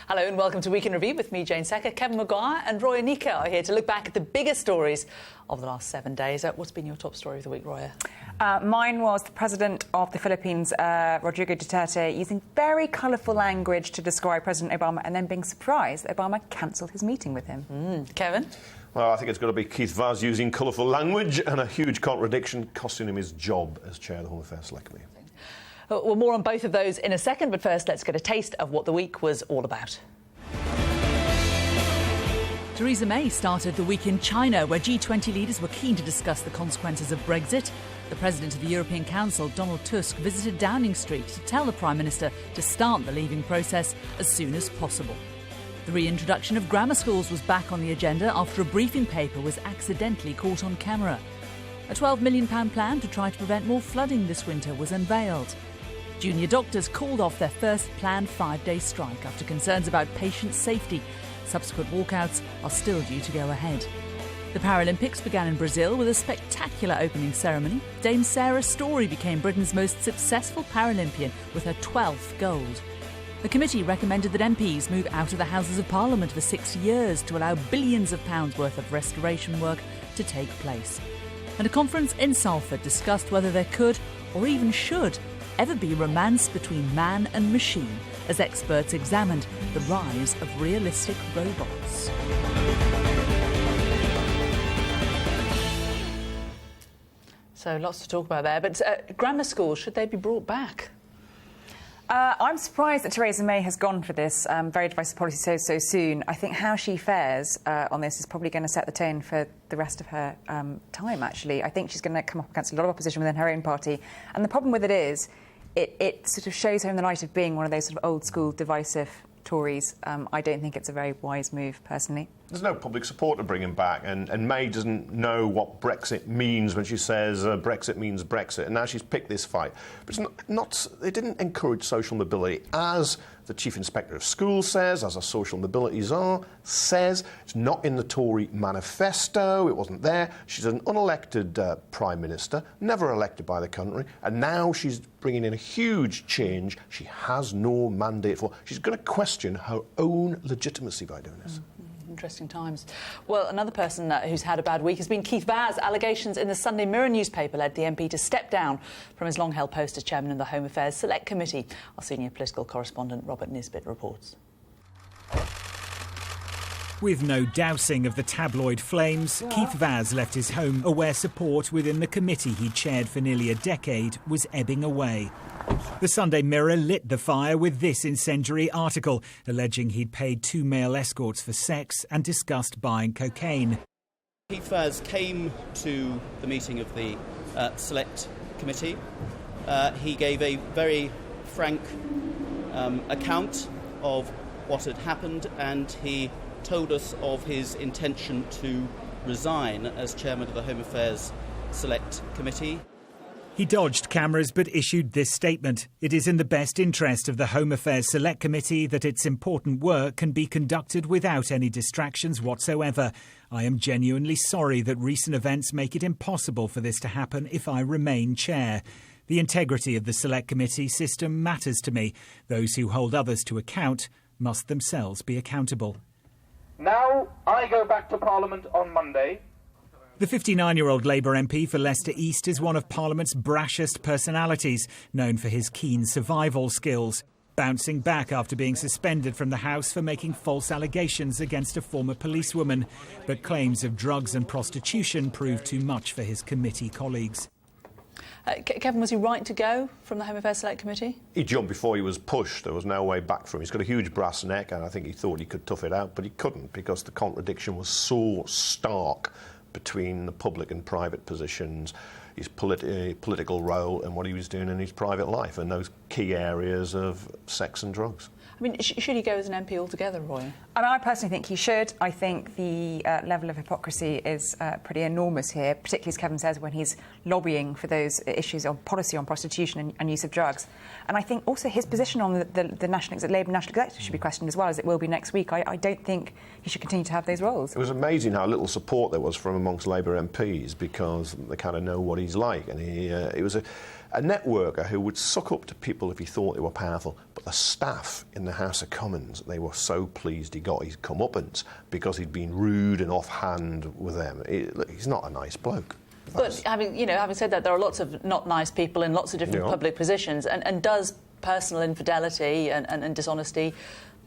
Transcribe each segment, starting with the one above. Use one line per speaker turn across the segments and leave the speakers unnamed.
Hello and welcome to Week in Review with me, Jane Secker. Kevin Maguire and Roya Nika are here to look back at the biggest stories of the last 7 days. What's been your top story of the week, Roya?
Mine was the President of the Philippines, Rodrigo Duterte, using very colourful language to describe President Obama and then being surprised that Obama cancelled his meeting with him.
Kevin?
Well, I think it's got to be Keith Vaz using colourful language and a huge contradiction costing him his job as Chair of the Home Affairs Select Committee.
Well, more on both of those in a second, but first let's get a taste of what the week was all about. Theresa May started the week in China, where G20 leaders were keen to discuss the consequences of Brexit. The President of the European Council, Donald Tusk, visited Downing Street to tell the Prime Minister to start the leaving process as soon as possible. The reintroduction of grammar schools was back on the agenda after a briefing paper was accidentally caught on camera. A £12 million plan to try to prevent more flooding this winter was unveiled. Junior doctors called off their first planned 5-day strike after concerns about patient safety. Subsequent walkouts are still due to go ahead. The Paralympics began in Brazil with a spectacular opening ceremony. Dame Sarah Storey became Britain's most successful Paralympian with her 12th gold. The committee recommended that MPs move out of the Houses of Parliament for 6 years to allow billions of pounds worth of restoration work to take place. And a conference in Salford discussed whether there could, or even should, ever be romance between man and machine, as experts examined the rise of realistic robots. So lots to talk about there, but grammar schools, should they be brought back?
I'm surprised that Theresa May has gone for this very divisive policy so soon. I think how she fares on this is probably going to set the tone for the rest of her time, actually. I think she's going to come up against a lot of opposition within her own party. And the problem with it is it sort of shows her in the light of being one of those sort of old-school divisive Tories. I don't think it's a very wise move, personally.
There's no public support to bring him back, and May doesn't know what Brexit means when she says Brexit means Brexit, and now she's picked this fight. But it's not it didn't encourage social mobility, as the Chief Inspector of Schools says, as our social mobility czar says. It's not in the Tory manifesto, it wasn't there. She's an unelected Prime Minister, never elected by the country, and now she's bringing in a huge change she has no mandate for. She's going to question her own legitimacy by doing this.
Interesting times. Well, another person who's had a bad week has been Keith Vaz. Allegations in the Sunday Mirror newspaper led the MP to step down from his long-held post as chairman of the Home Affairs Select Committee. Our senior political correspondent Robert Nisbet reports.
With no dousing of the tabloid flames, Keith Vaz left his home aware support within the committee he chaired for nearly a decade was ebbing away. The Sunday Mirror lit the fire with this incendiary article, alleging he'd paid 2 male escorts for sex and discussed buying cocaine.
Keith Vaz came to the meeting of the Select Committee. He gave a very frank account of what had happened, and he told us of his intention to resign as chairman of the Home Affairs Select Committee.
He dodged cameras but issued this statement. It is in the best interest of the Home Affairs Select Committee that its important work can be conducted without any distractions whatsoever. I am genuinely sorry that recent events make it impossible for this to happen if I remain chair. The integrity of the Select Committee system matters to me. Those who hold others to account must themselves be accountable.
Now I go back to Parliament on Monday.
The 59-year-old Labour MP for Leicester East is one of Parliament's brashest personalities, known for his keen survival skills, bouncing back after being suspended from the House for making false allegations against a former policewoman. But claims of drugs and prostitution proved too much for his committee colleagues.
Kevin, was he right to go from the Home Affairs Select Committee?
He jumped before he was pushed. There was no way back for him. He's got a huge brass neck, and I think he thought he could tough it out, but he couldn't, because the contradiction was so stark between the public and private positions, his political role and what he was doing in his private life, and those key areas of sex and drugs.
I mean, should he go as an MP altogether, Roy?
I personally think he should. I think the level of hypocrisy is pretty enormous here, particularly, as Kevin says, when he's lobbying for those issues on policy on prostitution and use of drugs. And I think also his position on the Labour National Executive should be questioned as well, as it will be next week. I don't think he should continue to have those roles.
It was amazing how little support there was from amongst Labour MPs, because they kind of know what he's like. And it was a networker who would suck up to people if he thought they were powerful, but the staff in the House of Commons, they were so pleased he got his comeuppance because he'd been rude and offhand with them. He's not a nice bloke.
But having said that, there are lots of not nice people in lots of different public positions, and does personal infidelity and dishonesty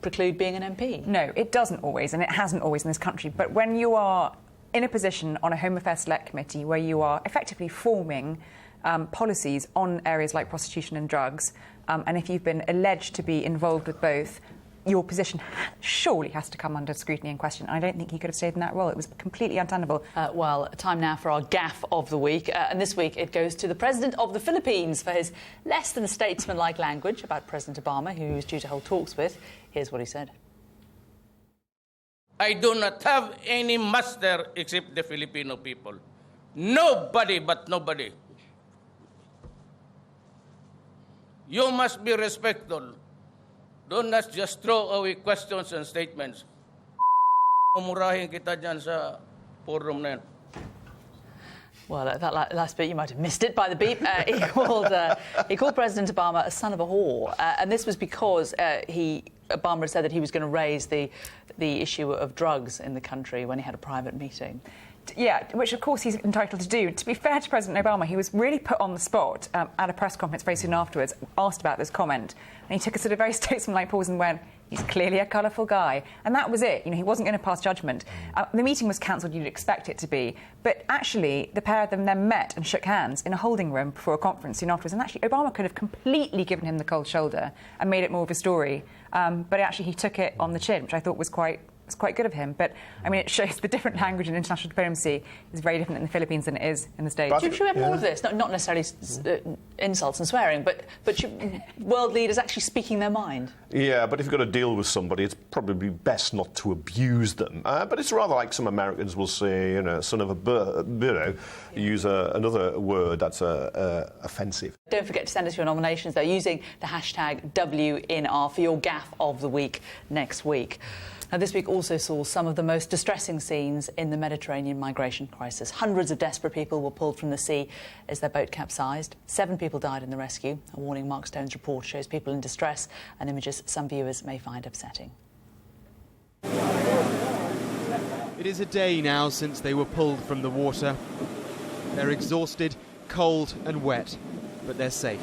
preclude being an MP?
No, it doesn't always, and it hasn't always in this country. But when you are in a position on a Home Affairs Select Committee where you are effectively forming policies on areas like prostitution and drugs, and if you've been alleged to be involved with both, your position surely has to come under scrutiny and question. I don't think he could have stayed in that role. It was completely untenable.
Well, time now for our gaffe of the week. And this week it goes to the President of the Philippines for his less than statesmanlike language about President Obama, who he was due to hold talks with. Here's what he said.
I do not have any master except the Filipino people. Nobody but nobody. You must be respectful. Do not just throw away questions and statements. Umurahin kita dyan sa forum na yan.
Well, that last bit, you might have missed it by the beep. He called President Obama a son of a whore. And this was because Obama had said that he was going to raise the issue of drugs in the country when he had a private meeting.
Yeah, which of course he's entitled to do. To be fair to President Obama, he was really put on the spot at a press conference very soon afterwards, asked about this comment, and he took a sort of very statesmanlike pause and went, he's clearly a colourful guy. And that was it. He wasn't going to pass judgment. The meeting was cancelled, you'd expect it to be. But actually, the pair of them then met and shook hands in a holding room before a conference soon afterwards. And actually, Obama could have completely given him the cold shoulder and made it more of a story. But actually, he took it on the chin, which I thought was quite good of him. But, I mean, it shows the different language in international diplomacy is very different in the Philippines than it is in the States.
Should we have more of this? Not necessarily insults and swearing, but world leaders actually speaking their mind.
Yeah, but if you've got to deal with somebody, it's probably best not to abuse them. But it's rather like some Americans will say, son of a bird, use another word that's offensive.
Don't forget to send us your nominations, though, using the hashtag WINR for your gaffe of the week next week. Now, this week also saw some of the most distressing scenes in the Mediterranean migration crisis. Hundreds of desperate people were pulled from the sea as their boat capsized. 7 people died in the rescue. A warning Mark Stone's report shows people in distress and images some viewers may find upsetting.
It is a day now since they were pulled from the water. They're exhausted, cold and wet, but they're safe.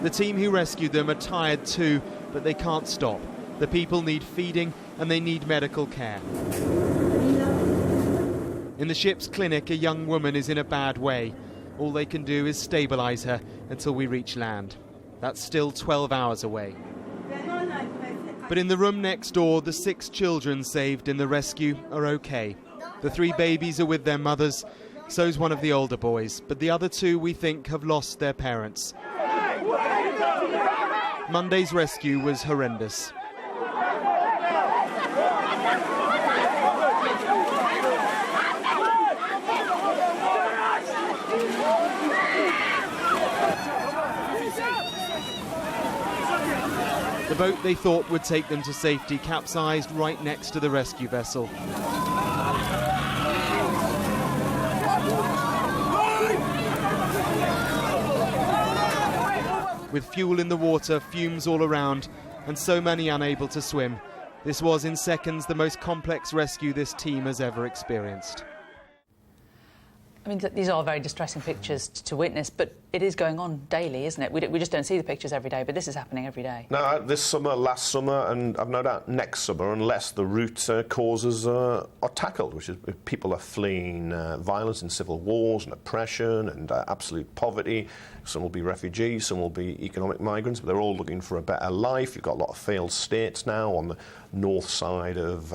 The team who rescued them are tired too, but they can't stop. The people need feeding and they need medical care. In the ship's clinic, a young woman is in a bad way. All they can do is stabilise her until we reach land. That's still 12 hours away. But in the room next door, the 6 children saved in the rescue are okay. The 3 babies are with their mothers, so's one of the older boys, but the other 2 we think have lost their parents. Monday's rescue was horrendous. The boat they thought would take them to safety capsized right next to the rescue vessel. With fuel in the water, fumes all around, and so many unable to swim, this was in seconds the most complex rescue this team has ever experienced.
I mean, these are very distressing pictures to witness, but it is going on daily, isn't it? We just don't see the pictures every day, but this is happening every day.
No, this summer, last summer, and I've no doubt next summer, unless the root causes are tackled, which is people are fleeing violence and civil wars and oppression and absolute poverty. Some will be refugees, some will be economic migrants, but they're all looking for a better life. You've got a lot of failed states now on the north side of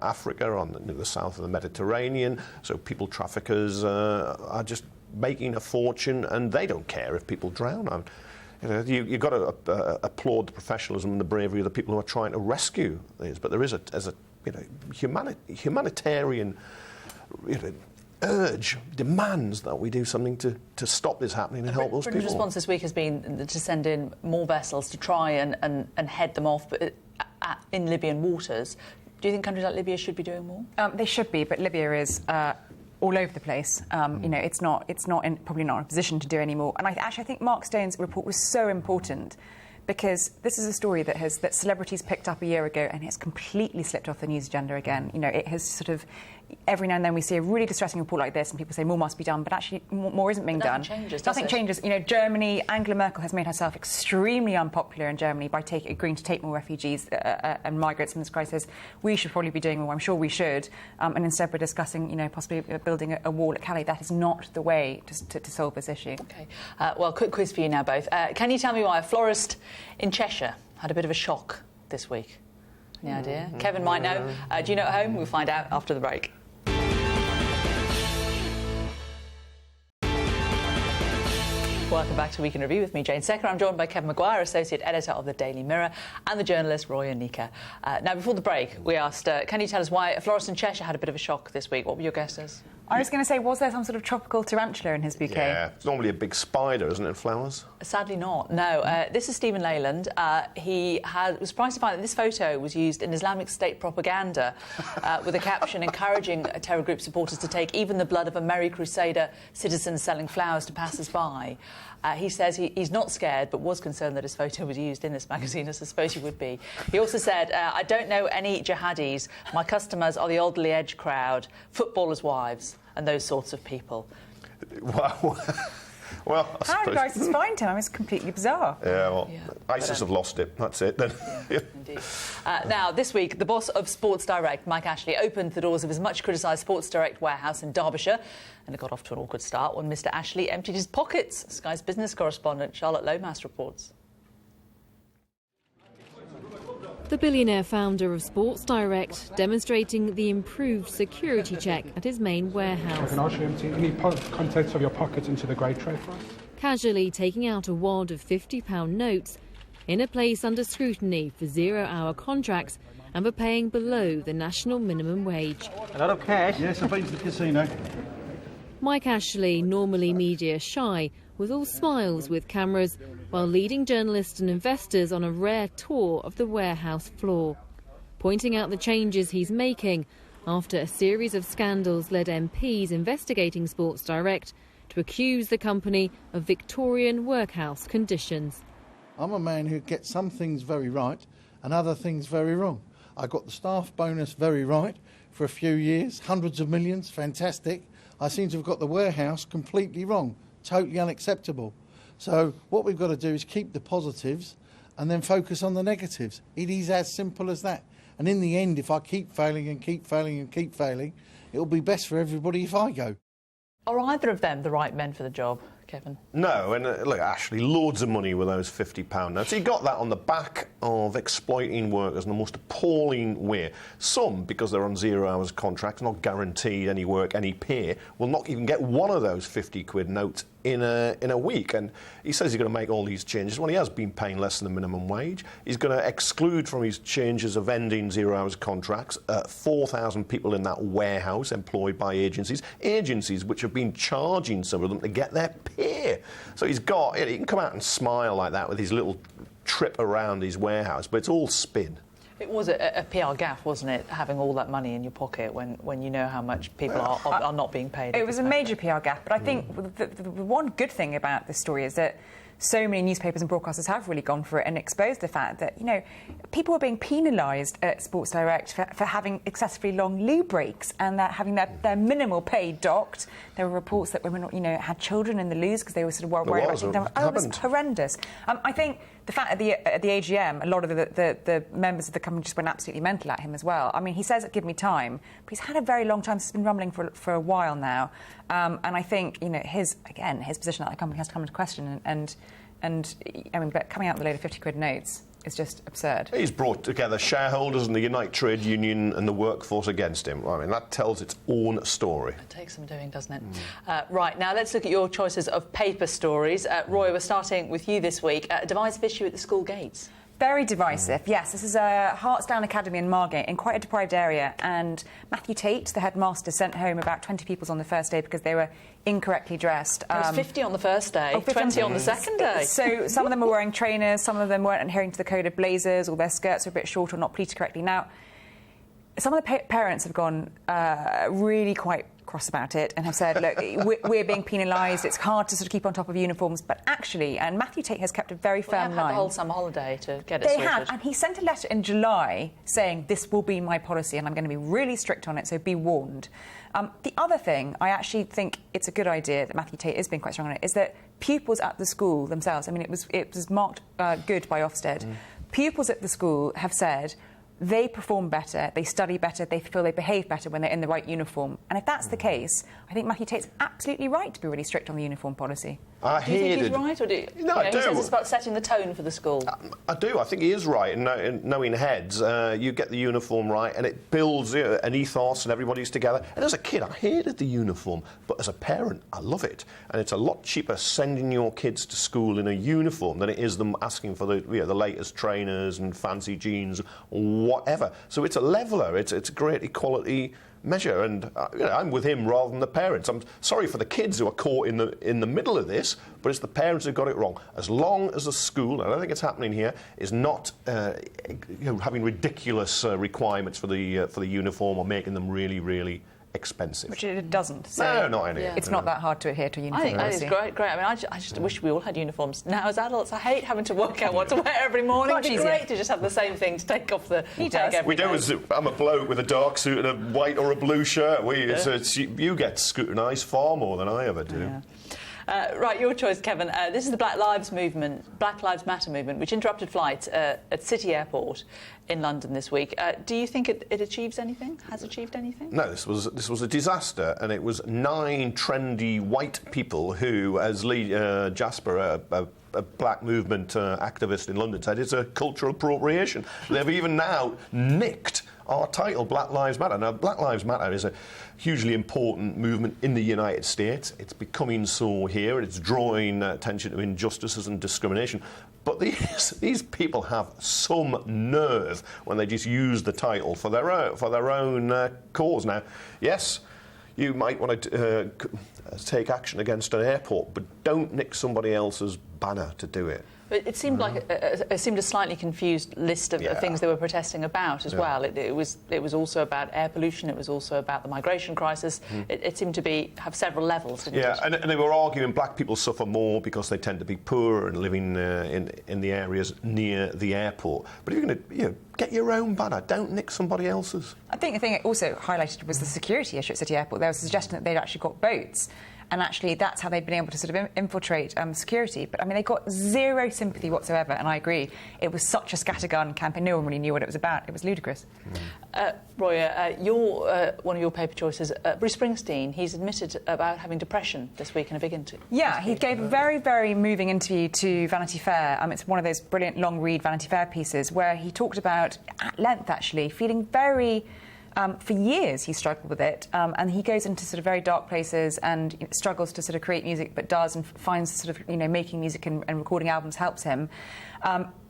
Africa, on the south of the Mediterranean, so people traffickers are just making a fortune, and they don't care if people drown. You've got to applaud the professionalism and the bravery of the people who are trying to rescue these, but there is a humanitarian urge, demands that we do something to stop this happening and help those people.
Britain's response this week has been to send in more vessels to try and head them off in Libyan waters. Do you think countries like Libya should be doing more?
They should be, but Libya is all over the place. You know, it's probably not in a position to do anymore. And I think Mark Stone's report was so important, because this is a story that celebrities picked up a year ago, and it's completely slipped off the news agenda again. You know, it has sort of, every now and then we see a really distressing report like this, and people say more must be done, but actually more isn't being done. Nothing changes. You know, Germany, Angela Merkel has made herself extremely unpopular in Germany by agreeing to take more refugees and migrants in this crisis. We should probably be doing more. I'm sure we should. And instead we're discussing, you know, possibly building a wall at Calais. That is not the way to solve this issue.
OK. Well, quick quiz for you now both. Can you tell me why a florist in Cheshire had a bit of a shock this week? Any idea? Kevin might know. Do you know at home? We'll find out after the break. Welcome back to Week in Review with me, Jane Secker. I'm joined by Kevin Maguire, Associate Editor of the Daily Mirror, and the journalist Roy Onika. Now, before the break, we asked, can you tell us why a florist in Cheshire had a bit of a shock this week? What were your guesses?
I was going to say, was there some sort of tropical tarantula in his bouquet?
Yeah, it's normally a big spider, isn't it, flowers?
Sadly not, no. This is Stephen Leyland. He was surprised to find that this photo was used in Islamic State propaganda with a caption encouraging terror group supporters to take even the blood of a Merry Crusader citizen selling flowers to passers-by. He says he's not scared, but was concerned that his photo was used in this magazine, as I suppose he would be. He also said, I don't know any jihadis. My customers are the Alderley Edge crowd, footballers' wives, and those sorts of people.
Wow. Well, I
How did
suppose...
ISIS find him? It's completely bizarre.
Yeah, well, ISIS have lost it. That's it, then.
Indeed. Now, this week, the boss of Sports Direct, Mike Ashley, opened the doors of his much-criticised Sports Direct warehouse in Derbyshire, and it got off to an awkward start when Mr Ashley emptied his pockets. Sky's business correspondent Charlotte Lomas reports.
The billionaire founder of Sports Direct demonstrating the improved security check at his main warehouse.
Can I ask you empty any contents of your pockets into the grey tray for us?
Casually taking out a wad of £50 notes in a place under scrutiny for 0-hour contracts and for paying below the national minimum wage.
A lot of cash?
Yes, I've been to the casino.
Mike Ashley, normally media shy, was all smiles with cameras, while leading journalists and investors on a rare tour of the warehouse floor, pointing out the changes he's making after a series of scandals led MPs investigating Sports Direct to accuse the company of Victorian workhouse conditions.
I'm a man who gets some things very right and other things very wrong. I got the staff bonus very right for a few years, hundreds of millions, fantastic. I seem to have got the warehouse completely wrong, totally unacceptable. So what we've got to do is keep the positives and then focus on the negatives. It is as simple as that. And in the end, if I keep failing and keep failing and keep failing, it'll be best for everybody if I go.
Are either of them the right men for the job, Kevin?
No, and look, Ashley, loads of money with those £50 notes. He got that on the back of exploiting workers in the most appalling way. Some, because they're on 0 hours contracts, not guaranteed any work, any pay, will not even get one of those 50 quid notes in a week. And he says he's going to make all these changes. Well, he has been paying less than the minimum wage. He's going to exclude from his changes of ending 0 hours contracts 4,000 people in that warehouse employed by agencies which have been charging some of them to get their pay. So he can come out and smile like that with his little trip around his warehouse, but it's all spin.
It was a PR gaffe, wasn't it, having all that money in your pocket when you know how much people are not being paid?
It was a major PR gaffe, but I think the one good thing about this story is that so many newspapers and broadcasters have really gone for it and exposed the fact that, you know, people were being penalised at Sports Direct for having excessively long loo breaks and that having their minimal pay docked. There were reports that women, you know, had children in the loos because they were sort of worried about them. Oh, it was horrendous. I think the fact at the AGM, a lot of the members of the company just went absolutely mental at him as well. I mean, he says, give me time, but he's had a very long time. It's been rumbling for a while now. And I think, you know, his position at the company has to come into question. And I mean, but coming out with a load of 50 quid notes is just absurd.
He's brought together shareholders and the Unite Trade Union and the workforce against him. I mean, that tells its own story.
It takes some doing, doesn't it? Right, now let's look at your choices of paper stories. Roy, we're starting with you this week. A divisive issue at the school gates.
Very divisive, yes. This is a Hartsdown Academy in Margate, in quite a deprived area, and Matthew Tate, the headmaster, sent home about 20 pupils on the first day because they were incorrectly dressed.
There was 50 on the first day, 20 on the second day.
So some of them were wearing trainers, some of them weren't adhering to the code of blazers, or their skirts were a bit short or not pleated correctly. Now, some of the parents have gone really quite cross about it and have said, look, we're being penalised, it's hard to sort of keep on top of uniforms. But actually, and Matthew Tate has kept a very firm line.
They have had the whole summer holiday to get it sorted.
They have, and he sent a letter in July saying this will be my policy and I'm going to be really strict on it, so be warned. The other thing, I actually think it's a good idea that Matthew Tate is being quite strong on it, is that pupils at the school themselves, I mean, it was marked good by Ofsted. Pupils at the school have said they perform better, they study better, they feel they behave better when they're in the right uniform. And if that's the case, I think Matthew Tate's absolutely right to be really strict on the uniform policy.
Do you think he's right, or do you?
No, I do.
He says it's about setting the tone for the school.
I do. I think he is right. And knowing heads, you get the uniform right, and it builds an ethos, and everybody's together. And as a kid, I hated the uniform, but as a parent, I love it. And it's a lot cheaper sending your kids to school in a uniform than it is them asking for the latest trainers and fancy jeans or whatever. So it's a leveller. It's a great equality measure, and I'm with him rather than the parents. I'm sorry for the kids who are caught in the middle of this, but it's the parents who got it wrong. As long as the school, and I don't think it's happening here, is not having ridiculous requirements for the uniform or making them really, really expensive.
Which it doesn't. So
no, not any.
It's not that hard to adhere to a uniform.
I think that is great. I mean, I just wish we all had uniforms. Now, as adults, I hate having to work out what to wear every morning. It'd be great to just have the same thing to take off the tag every day.
I'm a bloke with a dark suit and a white or a blue shirt. You get scrutinised far more than I ever do.
Yeah. Right, your choice, Kevin. This is the Black Lives Matter movement, which interrupted flights at City Airport in London this week. Do you think it achieves anything? Has achieved anything?
No, this was a disaster, and it was 9 trendy white people who, as Lee Jasper, a black movement activist in London, said, it's a cultural appropriation. They've even now nicked our title, Black Lives Matter. Now, Black Lives Matter is a hugely important movement in the United States. It's becoming so here. It's drawing attention to injustices and discrimination. But these people have some nerve when they just use the title for their own cause. Now, yes, you might want to take action against an airport, but don't nick somebody else's banner to do it.
But it seemed like it seemed a slightly confused list of things they were protesting about as well. It was also about air pollution. It was also about the migration crisis. It seemed to have several levels. Didn't it?
And they were arguing black people suffer more because they tend to be poor and living in the areas near the airport. But if you're going to get your own banner, don't nick somebody else's.
I think the thing it also highlighted was the security issue at City Airport. There was a suggestion that they'd actually got boats. And actually, that's how they've been able to sort of infiltrate security. But, I mean, they got zero sympathy whatsoever, and I agree. It was such a scattergun campaign. No one really knew what it was about. It was ludicrous.
Roya, one of your paper choices, Bruce Springsteen, he's admitted about having depression this week in a big interview.
Yeah, he gave a very, very moving interview to Vanity Fair. It's one of those brilliant long-read Vanity Fair pieces where he talked about, at length actually, feeling very... for years he struggled with it, and he goes into sort of very dark places and struggles to sort of create music, but does, and finds sort of, making music and recording albums helps him.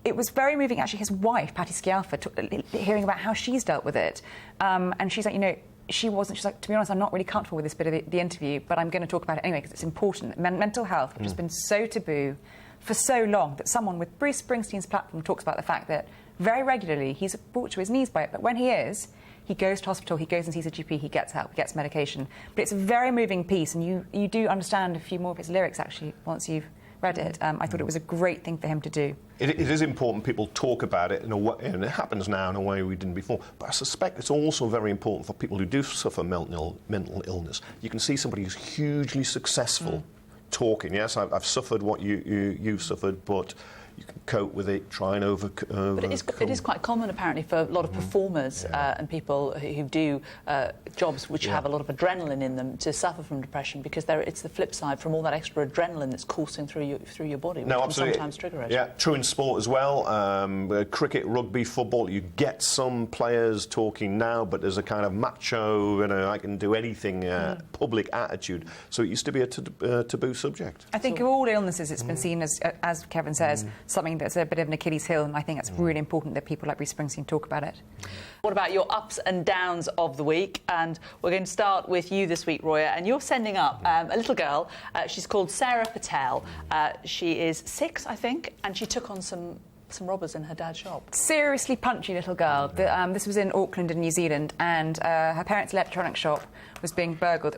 It was very moving, actually, his wife, Patti Scialfa, hearing about how she's dealt with it. And she's like, she's like, to be honest, I'm not really comfortable with this bit of the interview, but I'm going to talk about it anyway because it's important. Mental health, which has been so taboo for so long, that someone with Bruce Springsteen's platform talks about the fact that very regularly he's brought to his knees by it, but when he goes to hospital, he goes and sees a GP, he gets help, he gets medication. But it's a very moving piece, and you do understand a few more of his lyrics, actually, once you've read it. I thought it was a great thing for him to do.
It is important people talk about it in a way, and it happens now in a way we didn't before. But I suspect it's also very important for people who do suffer mental illness. You can see somebody who's hugely successful talking. Yes, I've suffered what you've suffered, but... you can cope with it, try and overcome.
But it is quite common, apparently, for a lot of performers and people who do jobs which have a lot of adrenaline in them to suffer from depression, because it's the flip side from all that extra adrenaline that's coursing through your body, which can sometimes trigger it.
Yeah, true in sport as well. Cricket, rugby, football, you get some players talking now, but there's a kind of macho, I can do anything, public attitude. So it used to be a taboo subject.
I think of all illnesses, it's been seen as Kevin says, something that's a bit of an Achilles heel, and I think it's really important that people like Bruce Springsteen talk about it.
What about your ups and downs of the week? And we're going to start with you this week, Roya, and you're sending up a little girl. She's called Sarah Patel. She is 6, I think, and she took on some some robbers in her dad's shop.
Seriously punchy little girl. This was in Auckland in New Zealand, and her parents' electronics shop was being burgled.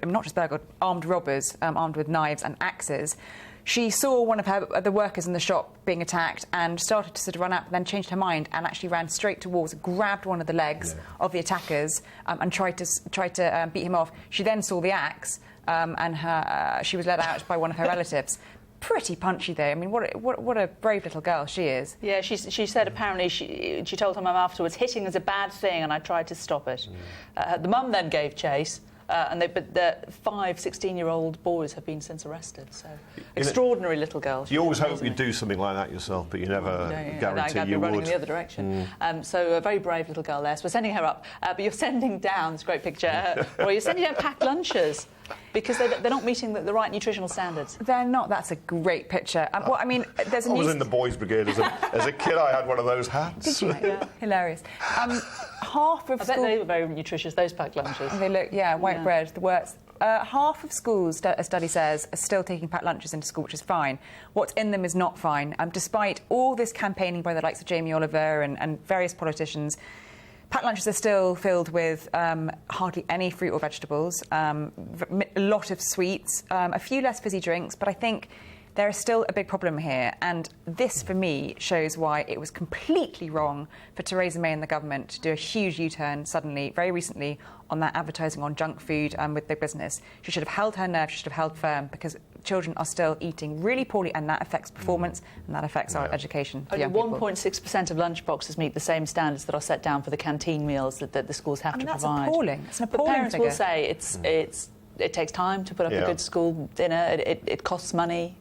Not just burgled, armed robbers, armed with knives and axes. She saw one of the workers in the shop being attacked and started to sort of run up, and then changed her mind and actually ran straight towards, grabbed one of the legs of the attackers and tried to beat him off. She then saw the axe and she was let out by one of her relatives. Pretty punchy, though. I mean, what a brave little girl she is.
Yeah, she said apparently she told her mum afterwards, hitting is a bad thing, and I tried to stop it. The mum then gave chase. But the 5 16-year-old boys have been since arrested. So extraordinary little girl.
You always hope you'd do something like that yourself, but you never guarantee you would.
Running in the other direction. So a very brave little girl there. So we're sending her up, but you're sending down this great picture. Or you're sending down packed lunches. Because they're not meeting the right nutritional standards.
They're not. That's a great picture. Well, I mean, there's a
I was in the boys' brigade as a kid. I had one of those hats.
Did you? Yeah. Hilarious. Half of
I bet they were very nutritious, those packed lunches.
They look, white bread, the works. Half of schools, a study says, are still taking packed lunches into school, which is fine. What's in them is not fine. Despite all this campaigning by the likes of Jamie Oliver and various politicians, packed lunches are still filled with hardly any fruit or vegetables, a lot of sweets, a few less fizzy drinks, but I think there is still a big problem here. And this, for me, shows why it was completely wrong for Theresa May and the government to do a huge U-turn suddenly, very recently, on that advertising on junk food with big business. She should have held her nerve, she should have held firm, because children are still eating really poorly, and that affects performance, and that affects our education.
Only 1.6% of lunchboxes meet the same standards that are set down for the canteen meals that the schools have to provide.
That's appalling. It's an appalling
But parents
figure.
will say it takes time to put up a good school dinner. It costs money.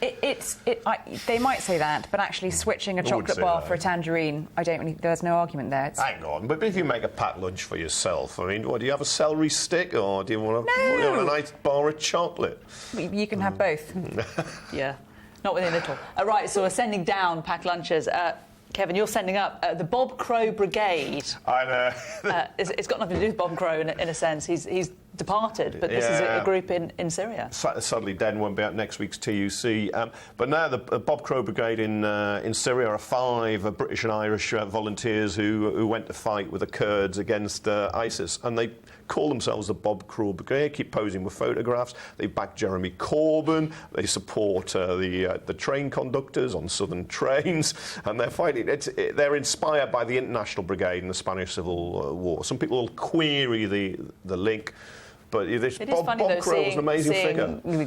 They might say that, but actually switching a chocolate bar for a tangerine, there's no argument there.
Hang on, but if you make a packed lunch for yourself, I mean, do you have a celery stick, or do you want a nice bar of chocolate?
You can have both.
Yeah, not within little. Right, so we're sending down packed lunches. Kevin, you're sending up the Bob Crow Brigade.
I know.
It's got nothing to do with Bob Crow in a sense. He's departed, but this is a group in Syria.
Sadly dead and won't be out next week's TUC. But now the Bob Crow Brigade in Syria are 5 British and Irish volunteers who went to fight with the Kurds against ISIS, and they call themselves the Bob Crow Brigade, keep posing with photographs. They back Jeremy Corbyn, they support the train conductors on southern trains, and they're fighting. They're inspired by the International Brigade in the Spanish Civil War. Some people will query the link. But Bob Crow was an amazing figure.
The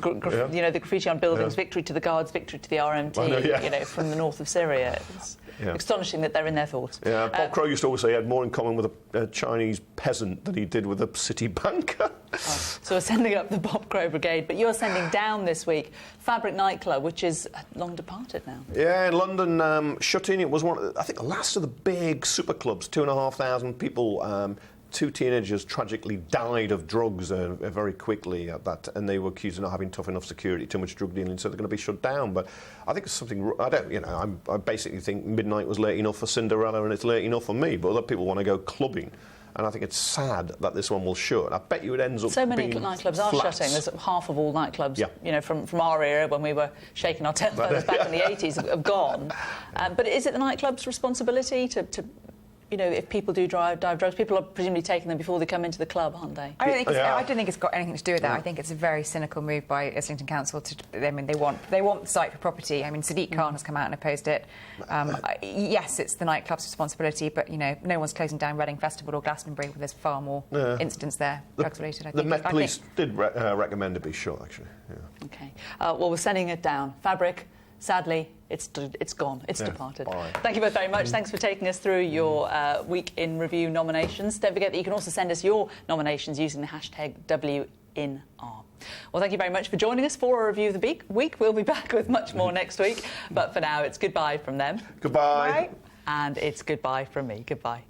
graffiti on buildings, victory to the Guards, victory to the RMT, from the north of Syria. It's astonishing that they're in their thoughts.
Yeah, Bob Crow used to always say he had more in common with a Chinese peasant than he did with a city banker.
So we're sending up the Bob Crow Brigade, but you're sending down this week Fabric nightclub, which is long departed now. Yeah,
in London, shut in. It was I think the last of the big super clubs, 2,500 people. 2 teenagers tragically died of drugs very quickly at that, and they were accused of not having tough enough security, too much drug dealing, so they're going to be shut down. But I think it's something. I basically think midnight was late enough for Cinderella, and it's late enough for me. But other people want to go clubbing, and I think it's sad that this one will shut. I bet you it ends up.
So many
being
nightclubs are shutting. There's half of all nightclubs, from our era when we were shaking our tail feathers back in the 80s, have gone. But is it the nightclub's responsibility to if people do dive drugs, people are presumably taking them before they come into the club, aren't they?
I don't think it's got anything to do with that. I think it's a very cynical move by Islington Council. They want the site for property. I mean, Sadiq Khan has come out and opposed it. Yes, it's the nightclub's responsibility, but no one's closing down Reading Festival or Glastonbury, where there's far more incidents there, drugs related. I think.
The Met Police did recommend it be shut, actually. Yeah.
Okay. Well, we're sending it down. Fabric. Sadly, it's gone. It's departed. Bye. Thank you both very much. Thanks for taking us through your Week in Review nominations. Don't forget that you can also send us your nominations using the hashtag WINR. Well, thank you very much for joining us for a review of the week. We'll be back with much more next week. But for now, it's goodbye from them.
Goodbye.
And it's goodbye from me. Goodbye.